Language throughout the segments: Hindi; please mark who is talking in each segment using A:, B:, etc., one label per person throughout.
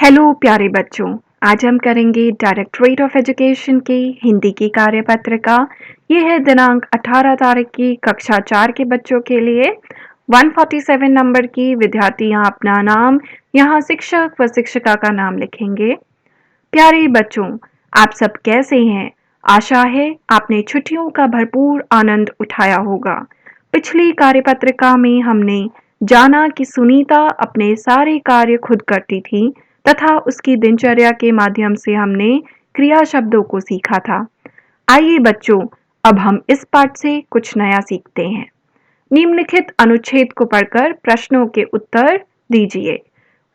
A: हेलो प्यारे बच्चों। आज हम करेंगे डायरेक्टरेट ऑफ एजुकेशन की हिंदी की कार्यपत्रिका। ये है दिनांक 18 तारीख की कक्षा 4 के बच्चों के लिए। 147 नंबर की विद्यार्थी यहाँ अपना नाम, यहाँ शिक्षक व शिक्षिका का नाम लिखेंगे। प्यारे बच्चों, आप सब कैसे हैं? आशा है आपने छुट्टियों का भरपूर आनंद उठाया होगा। पिछली कार्यपत्रिका में हमने जाना कि सुनीता अपने सारे कार्य खुद करती थी तथा उसकी दिनचर्या के माध्यम से हमने क्रिया शब्दों को सीखा था। आइए बच्चों, अब हम इस पाठ से कुछ नया सीखते हैं। निम्नलिखित अनुच्छेद को पढ़कर प्रश्नों के उत्तर दीजिए।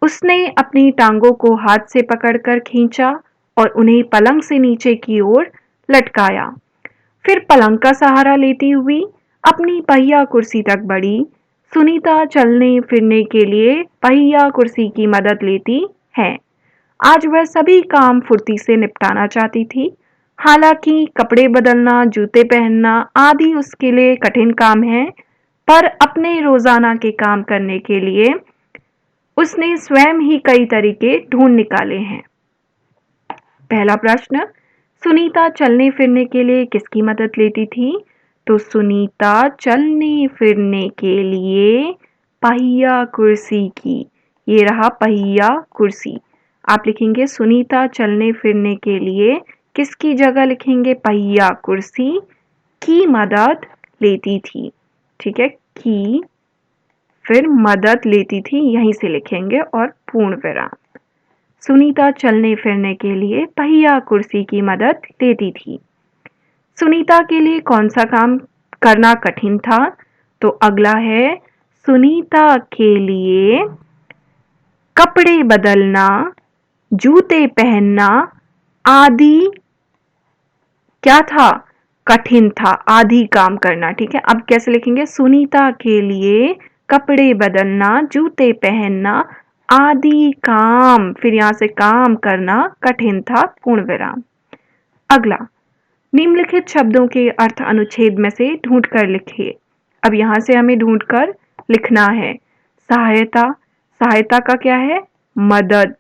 A: उसने अपनी टांगों को हाथ से पकड़कर खींचा और उन्हें पलंग से नीचे की ओर लटकाया। फिर पलंग का सहारा लेती हुई अपनी पहिया कुर्सी तक बढ़ी। सुनीता चलने फिरने के लिए पहिया कुर्सी की मदद लेती है। आज वह सभी काम फुर्ती से निपटाना चाहती थी। हालांकि कपड़े बदलना, जूते पहनना आदि उसके लिए कठिन काम है, पर अपने रोजाना के काम करने के लिए उसने स्वयं ही कई तरीके ढूंढ निकाले हैं। पहला प्रश्न, सुनीता चलने फिरने के लिए किसकी मदद लेती थी? तो सुनीता चलने फिरने के लिए पहिया कुर्सी की। ये रहा पहिया कुर्सी। आप लिखेंगे सुनीता चलने फिरने के लिए किसकी जगह लिखेंगे? पहिया कुर्सी की मदद लेती थी। ठीक है, की फिर मदद लेती थी, यहीं से लिखेंगे और पूर्ण विराम। सुनीता चलने फिरने के लिए पहिया कुर्सी की मदद लेती थी। सुनीता के लिए कौन सा काम करना कठिन था? तो अगला है सुनीता के लिए कपड़े बदलना, जूते पहनना आदि क्या था? कठिन था। आदि काम करना। ठीक है, अब कैसे लिखेंगे? सुनीता के लिए कपड़े बदलना, जूते पहनना आदि काम, फिर यहां से काम करना कठिन था, पूर्ण विराम। अगला, निम्नलिखित शब्दों के अर्थ अनुच्छेद में से ढूंढकर लिखिए। अब यहां से हमें ढूंढकर लिखना है। सहायता, सहायता का क्या है? मदद।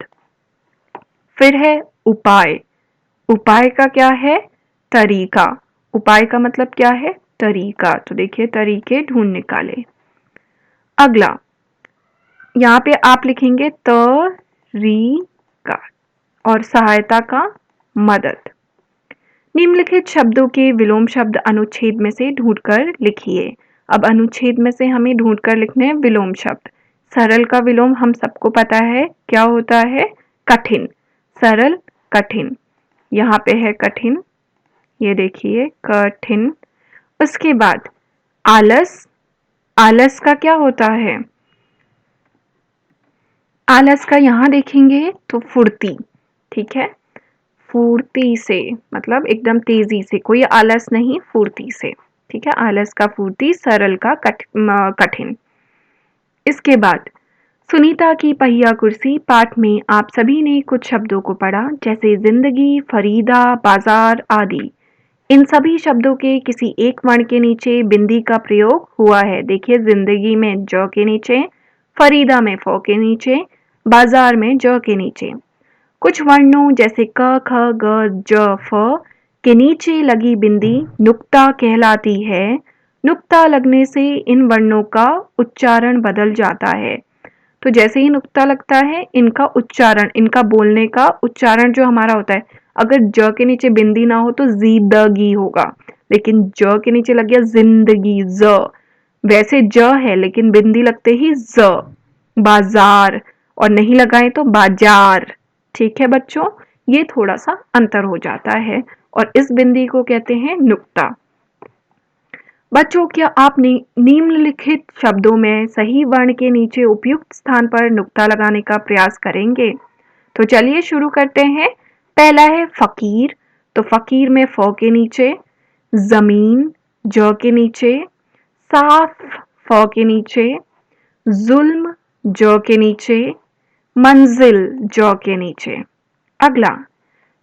A: फिर है उपाय, उपाय का क्या है? तरीका। उपाय का मतलब क्या है? तरीका। तो देखिए तरीके ढूंढ निकाले। अगला, यहाँ पे आप लिखेंगे तरीका और सहायता का मदद। निम्नलिखित शब्दों के विलोम शब्द अनुच्छेद में से ढूंढकर लिखिए। अब अनुच्छेद में से हमें ढूंढकर लिखने हैं विलोम शब्द। सरल का विलोम हम सबको पता है, क्या होता है? कठिन। सरल, कठिन। यहाँ पे है कठिन, ये देखिए कठिन। उसके बाद आलस, आलस का क्या होता है? आलस का यहाँ देखेंगे तो फुर्ती। ठीक है, फुर्ती से मतलब एकदम तेजी से, कोई आलस नहीं, फुर्ती से। ठीक है, आलस का फुर्ती, सरल का कठिन। इसके बाद सुनीता की पहिया कुर्सी पाठ में आप सभी ने कुछ शब्दों को पढ़ा, जैसे जिंदगी, फरीदा, बाजार आदि। इन सभी शब्दों के किसी एक वर्ण के नीचे बिंदी का प्रयोग हुआ है। देखिए, जिंदगी में ज के नीचे, फरीदा में फ के नीचे, बाजार में ज के नीचे। कुछ वर्णों जैसे क, ख, ग, ज, फ के नीचे लगी बिंदी नुक्ता कहलाती है। नुक्ता लगने से इन वर्णों का उच्चारण बदल जाता है। तो जैसे ही नुक्ता लगता है, इनका उच्चारण, इनका बोलने का उच्चारण जो हमारा होता है, अगर ज के नीचे बिंदी ना हो तो जीदगी होगा, लेकिन ज के नीचे लग गया जिंदगी, ज। वैसे ज है लेकिन बिंदी लगते ही ज, बाजार, और नहीं लगाए तो बाजार। ठीक है बच्चों, ये थोड़ा सा अंतर हो जाता है और इस बिंदी को कहते हैं नुक्ता। बच्चों, क्या आप निम्नलिखित शब्दों में सही वर्ण के नीचे उपयुक्त स्थान पर नुक्ता लगाने का प्रयास करेंगे? तो चलिए शुरू करते हैं। पहला है फकीर, तो फकीर में फ के नीचे, जमीन ज के नीचे, साफ फ के नीचे, जुल्म ज के नीचे, मंजिल ज के नीचे। अगला,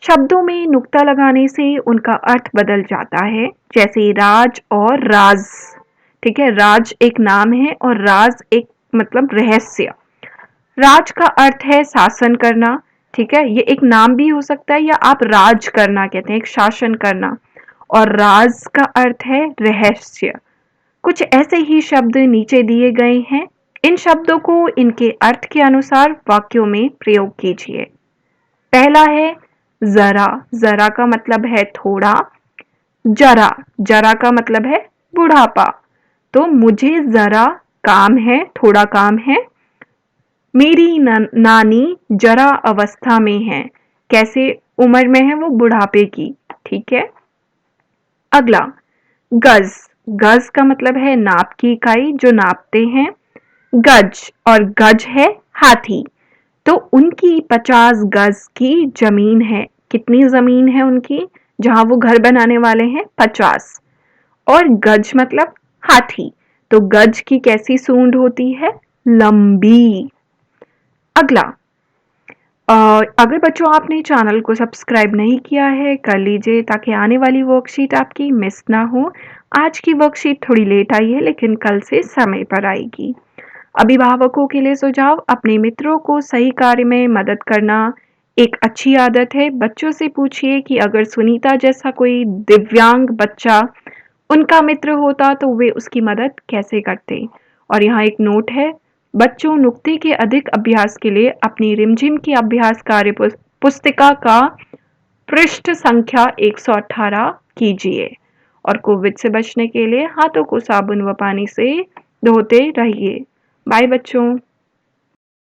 A: शब्दों में नुक्ता लगाने से उनका अर्थ बदल जाता है, जैसे राज और राज। ठीक है, राज एक नाम है और राज एक मतलब रहस्य। राज का अर्थ है शासन करना, ठीक है, ये एक नाम भी हो सकता है या आप राज करना कहते हैं, एक शासन करना। और राज का अर्थ है रहस्य। कुछ ऐसे ही शब्द नीचे दिए गए हैं, इन शब्दों को इनके अर्थ के अनुसार वाक्यों में प्रयोग कीजिए। पहला है जरा, जरा का मतलब है थोड़ा। जरा, जरा का मतलब है बुढ़ापा। तो मुझे जरा काम है, थोड़ा काम है। मेरी नानी जरा अवस्था में है, कैसे उम्र में है वो, बुढ़ापे की। ठीक है। अगला गज, गज का मतलब है नाप की इकाई, जो नापते हैं। गज, और गज है हाथी। तो उनकी 50 गज की जमीन है। कितनी जमीन है उनकी जहां वो घर बनाने वाले हैं? 50। और गज मतलब हाथी। तो गज की कैसी सूंड होती है? लंबी। अगला, अगर बच्चों आपने चैनल को सब्सक्राइब नहीं किया है, कर लीजिए ताकि आने वाली वर्कशीट आपकी मिस ना हो। आज की वर्कशीट थोड़ी लेट आई है, लेकिन कल से समय पर आएगी। अभिभावकों के लिए सुझाव: अपने मित्रों को सही कार्य में मदद करना एक अच्छी आदत है। बच्चों से पूछिए कि अगर सुनीता जैसा कोई दिव्यांग बच्चा उनका मित्र होता तो वे उसकी मदद कैसे करते। और यहाँ एक नोट है, बच्चों नुक्ते के अधिक अभ्यास के लिए अपनी रिमझिम की अभ्यास कार्य पुस्तिका का पृष्ठ संख्या 118 कीजिए। और कोविड से बचने के लिए हाथों को साबुन व पानी से धोते रहिए। बाय बच्चों।